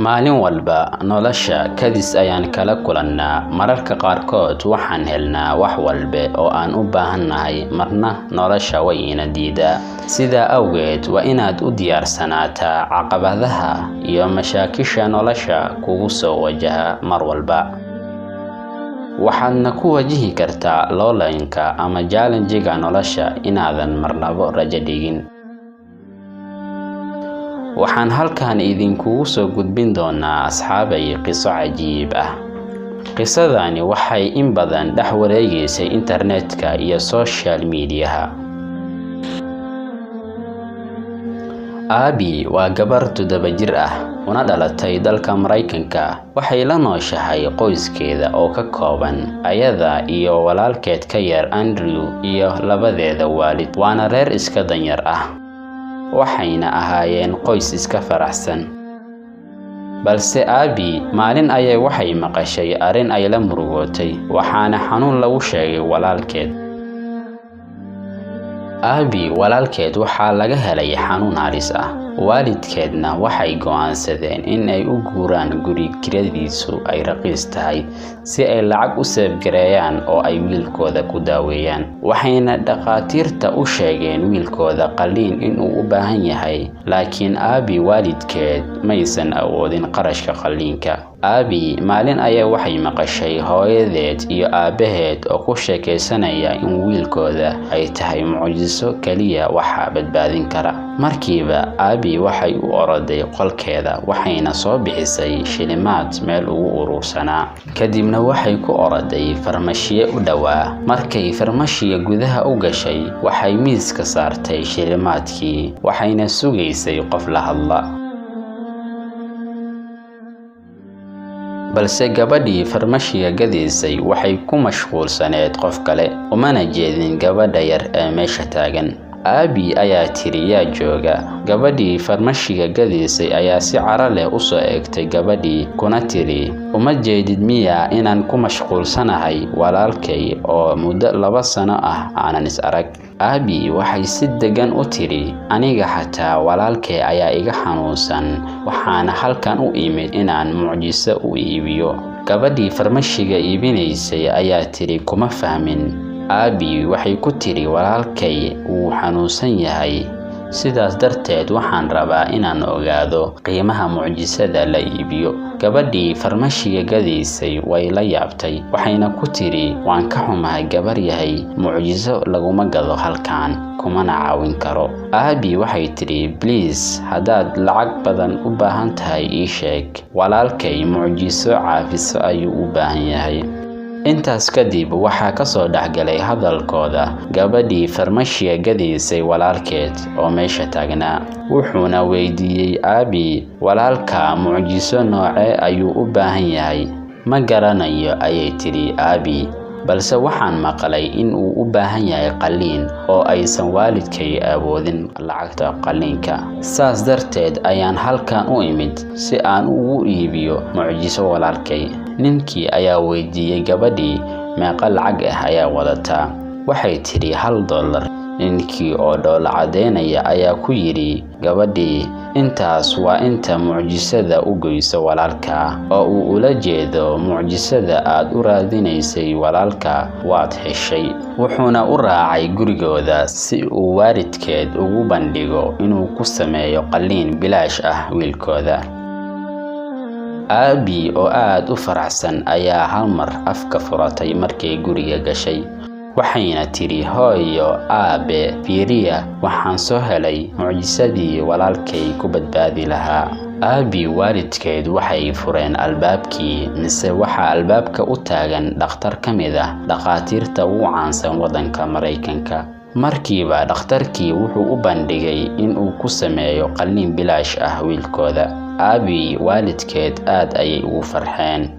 maalin walba nolosha kadis ayaan kala kulannaa. Mararka qaarkood waxaan helnaa wax walba oo aan u baahanahay, marna nolosha way ina diidaa. Sidaa awgeed waa inaad u diyaarsanaataa caqabadaha iyo mashaakisha nolosha kugu soo wajaha mar walba. Waxaadna ku wajihi kartaa loolanka ama challenge-ga nolosha inaadan marnaba rajo dhigin. Waxaan halkan idinkugu soo gudbin doonaa asxaabay qiso cajiib ah. Qisadani waxay in badan dhex wareegaysay internetka iyo social media. Abby waa gabar 7 jir ah, una dhalatay dalka Mareykanka. Waxay la nooshahay qoyskeeda oo ka kooban ayada iyo walaalkeed ka yar Andrew iyo labadeeda waalid. Waana reer iska danyar ah, waxayna ahaayeen qoys iska faraxsan. Balse Abby maalin ayay waxay maqashay arrin ay la murugootay, waxaana xanuun lagu sheegay walaalkeed. Abby walaalkeed waxaa laga helay xanuun halis ah. Waalidkeedna waxay go'aansadeen in ay u guuraan guri kiradiisu ay raqiis tahay si ay lacag u seebgareeyaan oo ay wiilkooda ku daaweeyaan. Waxayna dhaqaatiirta u sheegeen wiilkooda qaliin inuu u baahan yahay, laakiin Abby waalidkeed maysan awoodin qarashka qaliinka. Abby maalin ayay waxay maqashay hooyadeed iyo aabaheed oo ku sheekaysanaya in wiilkooda ay tahay mucjiso kaliya waxa badbaadin kara. Markiiba Abby waxay u oroday qolkeeda, waxayna soo bixisay shilimaad meel ugu urursanaa. Kadibna waxay ku oroday farmashiye u dhawaa. Markay farmashiye gudaha u gashay, waxay miiska saartay shilimaadkii, waxayna sugaysay qof la hadla. Balse gabadhii farmashiga gadaysay waxay ku mashquulsaneed qof kale, umana jeedin gabadha yar ee meesha taagan. Abby ayaa tiri yaa jooga. Gabadhii farmashiga gadaysay ayaa si cara leh u soo eegtay gabadhii, kuna tiri uma jeedid miyaa inaan ku mashquulsanahay walaalkay oo muddo 2 sano ah aanan is arag. Abby waxay si degan u tiri aniga xataa walaalkay ayaa iga xanuunsan, waxaana halkan u imid inaan mucjiso u iibiyo. Gabadhii farmashiga iibinaysay ayaa tiri kuma fahmin. Abby waxay ku tiri walaalkay wuu xanuunsan yahay, sidaas darteed waxaan rabaa inaan ogaado qiimaha mucjisada la iibiyo. Gabadhii farmashiga gadaysay way la yaabtay, waxayna ku tiri waan ka xumahay gabar yahay, mucjiso laguma gado halkan, kumana caawin karo. Abby waxay tiri please haddaad lacag badan u baahan tahay ii sheeg, walaalkay mucjiso caafiso ayuu u baahan yahay. Intaas kadib waxaa ka soo dhaxgalay hadalkooda gabadhii farmashiga gadaysay walaalkeed oo meesha taagnaa. Wuxuuna weydiiyey Abby walaalka mucjiso noocee ayuu u baahan yahay. Ma garanayo ayay tiri Abby, balse waxaan maqlay in uu u baahan yahay qaliin oo aysan waalidkay awoodin lacagta qaliinka. Saas darteed ayaan halkan u imid si aan ugu iibiyo mucjiso walaalkay. Ninkii ayaa weydiiyey gabadhii meeqa lacag ah ayaa wadataa. Waxay tiri $1. Ninkii oo dhoola cadeynaya ayaa ku yiri gabadhii intaas waa inta mucjisada u goyso walaalka, oo uu ula jeedo mucjisada aad u raadinaysay walaalka waad heshay. Wuxuuna u raacay gurigooda si uu waalidkeed ugu bandhigo inuu ku sameeyo qaliin bilaash ah wiilkooda. Abby oo aad u faraxsan ayaa hal mar afka furatay markay guriga gashay. Waxayna tiri hooyo aabe fiiriya, waxaan soo helay mucjisadii walaalkay ku badbaadi lahaa. Abby waalidkeed waxay fureen albaabkii, mise waxaa albaabka u taagan dhakhtar ka mid ah dhaqaatiirta ugu caansan waddanka Mareykanka. Markiiba dhakhtarkii wuxuu u bandhigay in uu ku sameeyo qaliin bilaash ah wiilkooda. Abby waalidkeed aad ayay ugu farxeen.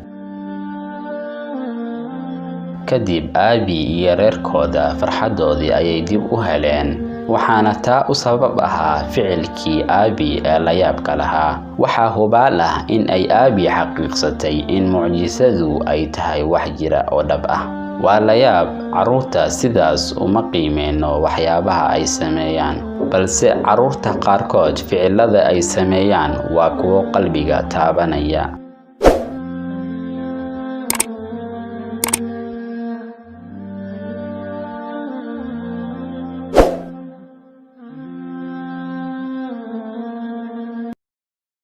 Kadib Abby iyo reerkooda farxadoodii ayay dib u heleen, waxaana taa u sabab ahaa ficilkii Abby ee la yaabka lahaa. Waxaa hubaal ah in ay Abby xaqiiqsatay in mucjisadu ay tahay wax jira oo dhab ah. waa la yaab carruurta sidaas uma qiimeyno waxyaabaha ay sameeyaan, balse carruurta qaarkood ficilada ay sameeyaan waa kuwo qalbiga taabanaya.